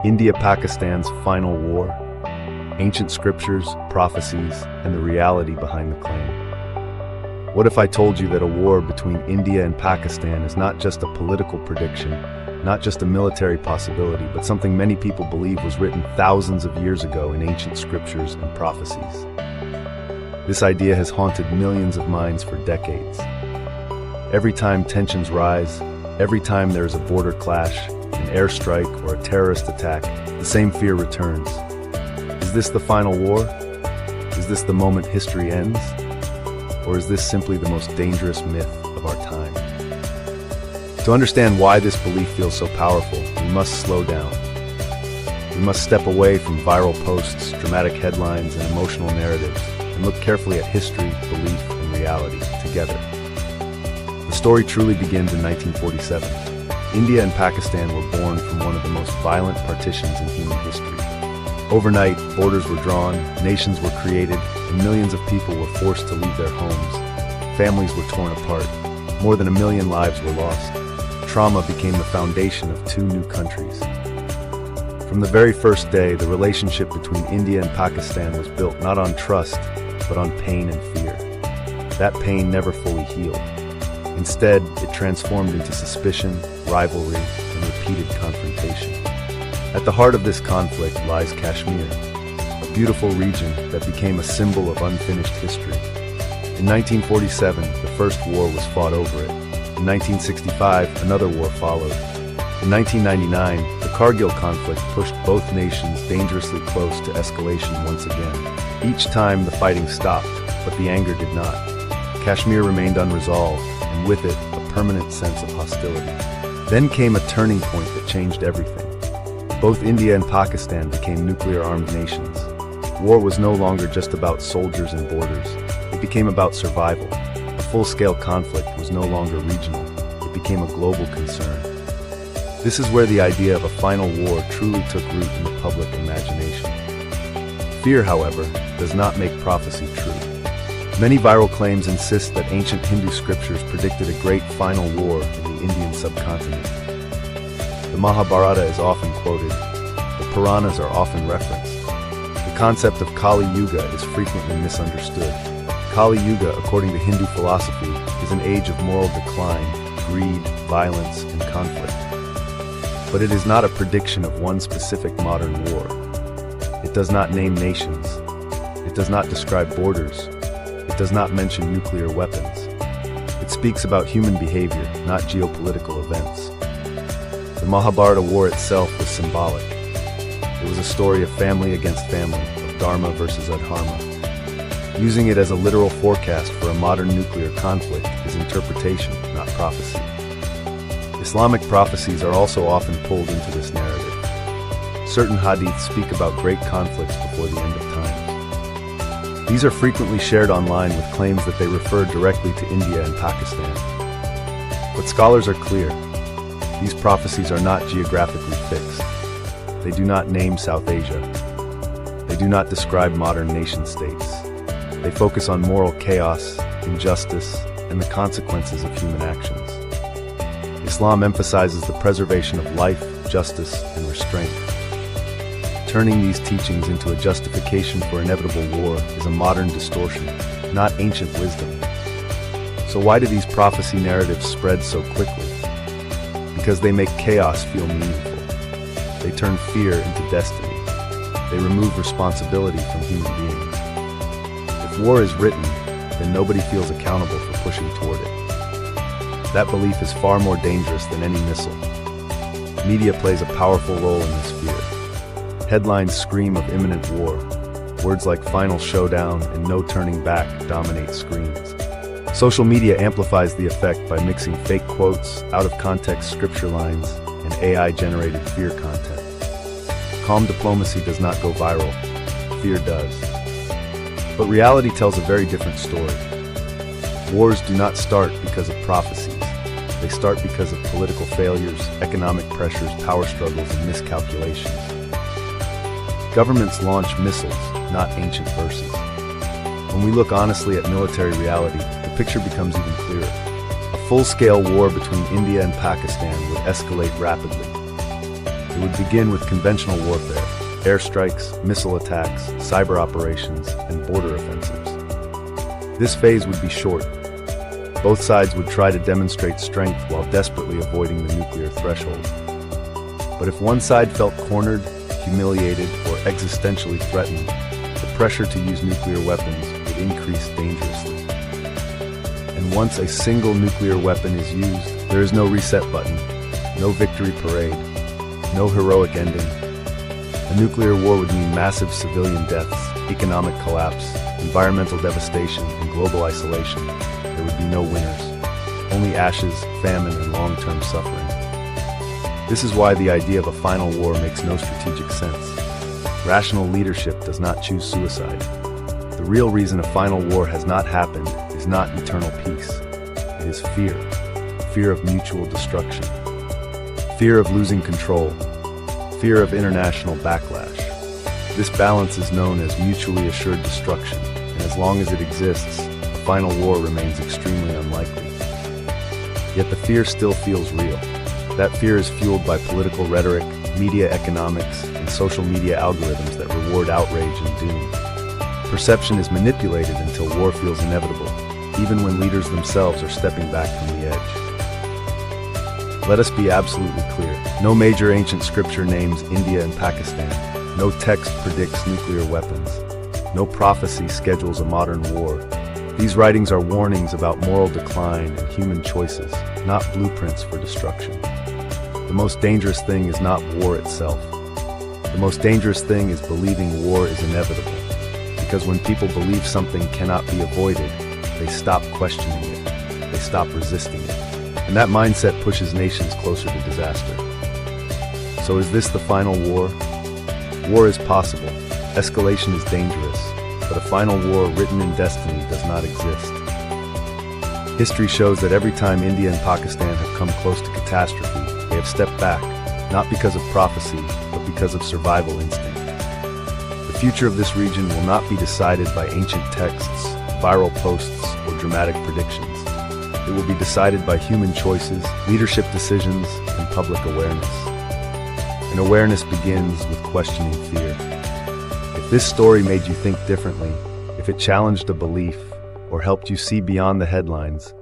India-Pakistan's final war, ancient scriptures, prophecies, and the reality behind the claim. What if I told you that a war between India and Pakistan is not just a political prediction, not just a military possibility, but something many people believe was written thousands of years ago in ancient scriptures and prophecies? This idea has haunted millions of minds for decades. Every time tensions rise, every time there is a border clash, an airstrike, or a terrorist attack, the same fear returns. Is this the final war? Is this the moment history ends? Or is this simply the most dangerous myth of our time? To understand why this belief feels so powerful, we must slow down. We must step away from viral posts, dramatic headlines, and emotional narratives, and look carefully at history, belief, and reality together. The story truly begins in 1947. India and Pakistan were born from one of the most violent partitions in human history. Overnight, borders were drawn, nations were created, and millions of people were forced to leave their homes. Families were torn apart. More than 1 million lives were lost. Trauma became the foundation of two new countries. From the very first day, the relationship between India and Pakistan was built not on trust, but on pain and fear. That pain never fully healed. Instead, it transformed into suspicion, rivalry, and repeated confrontation. At the heart of this conflict lies Kashmir, a beautiful region that became a symbol of unfinished history. In 1947, the first war was fought over it. In 1965, another war followed. In 1999, the Kargil conflict pushed both nations dangerously close to escalation once again. Each time, the fighting stopped, but the anger did not. Kashmir remained unresolved, and with it, a permanent sense of hostility. Then came a turning point that changed everything. Both India and Pakistan became nuclear-armed nations. War was no longer just about soldiers and borders. It became about survival. A full-scale conflict was no longer regional. It became a global concern. This is where the idea of a final war truly took root in the public imagination. Fear, however, does not make prophecy true. Many viral claims insist that ancient Hindu scriptures predicted a great final war in the Indian subcontinent. The Mahabharata is often quoted. The Puranas are often referenced. The concept of Kali Yuga is frequently misunderstood. Kali Yuga, according to Hindu philosophy, is an age of moral decline, greed, violence, and conflict. But it is not a prediction of one specific modern war. It does not name nations. It does not describe borders. It does not mention nuclear weapons. It speaks about human behavior, not geopolitical events. The Mahabharata war itself was symbolic. It was a story of family against family, of dharma versus adharma. Using it as a literal forecast for a modern nuclear conflict is interpretation, not prophecy. Islamic prophecies are also often pulled into this narrative. Certain hadiths speak about great conflicts before the end of time. These are frequently shared online with claims that they refer directly to India and Pakistan. But scholars are clear. These prophecies are not geographically fixed. They do not name South Asia. They do not describe modern nation-states. They focus on moral chaos, injustice, and the consequences of human actions. Islam emphasizes the preservation of life, justice, and restraint. Turning these teachings into a justification for inevitable war is a modern distortion, not ancient wisdom. So why do these prophecy narratives spread so quickly? Because they make chaos feel meaningful. They turn fear into destiny. They remove responsibility from human beings. If war is written, then nobody feels accountable for pushing toward it. That belief is far more dangerous than any missile. Media plays a powerful role in this fear. Headlines scream of imminent war. Words like final showdown and no turning back dominate screens. Social media amplifies the effect by mixing fake quotes, out-of-context scripture lines, and AI-generated fear content. Calm diplomacy does not go viral. Fear does. But reality tells a very different story. Wars do not start because of prophecies. They start because of political failures, economic pressures, power struggles, and miscalculations. Governments launch missiles, not ancient verses. When we look honestly at military reality, the picture becomes even clearer. A full-scale war between India and Pakistan would escalate rapidly. It It would begin with conventional warfare, airstrikes, missile attacks, cyber operations, and border offensives. This phase would be short. Both sides would try to demonstrate strength while desperately avoiding the nuclear threshold. But if one side felt cornered, humiliated, or existentially threatened, the pressure to use nuclear weapons would increase dangerously. And once a single nuclear weapon is used, there is no reset button, no victory parade, no heroic ending. A nuclear war would mean massive civilian deaths, economic collapse, environmental devastation, and global isolation. There would be no winners, only ashes, famine, and long-term suffering. This is why the idea of a final war makes no strategic sense. Rational leadership does not choose suicide. The real reason a final war has not happened is not eternal peace. It is fear. Fear of mutual destruction. Fear of losing control. Fear of international backlash. This balance is known as mutually assured destruction, and as long as it exists, a final war remains extremely unlikely. Yet the fear still feels real. That fear is fueled by political rhetoric, media economics, and social media algorithms that reward outrage and doom. Perception is manipulated until war feels inevitable, even when leaders themselves are stepping back from the edge. Let us be absolutely clear. No major ancient scripture names India and Pakistan. No text predicts nuclear weapons. No prophecy schedules a modern war. These writings are warnings about moral decline and human choices, not blueprints for destruction. The most dangerous thing is not war itself. The most dangerous thing is believing war is inevitable. Because when people believe something cannot be avoided, they stop questioning it. They stop resisting it. And that mindset pushes nations closer to disaster. So is this the final war? War is possible. Escalation is dangerous. But a final war written in destiny does not exist. History shows that every time India and Pakistan have come close to catastrophe, they have stepped back, not because of prophecy, but because of survival instinct. The future of this region will not be decided by ancient texts, viral posts, or dramatic predictions. It will be decided by human choices, leadership decisions, and public awareness. And awareness begins with questioning fear. If this story made you think differently, if it challenged a belief, or helped you see beyond the headlines,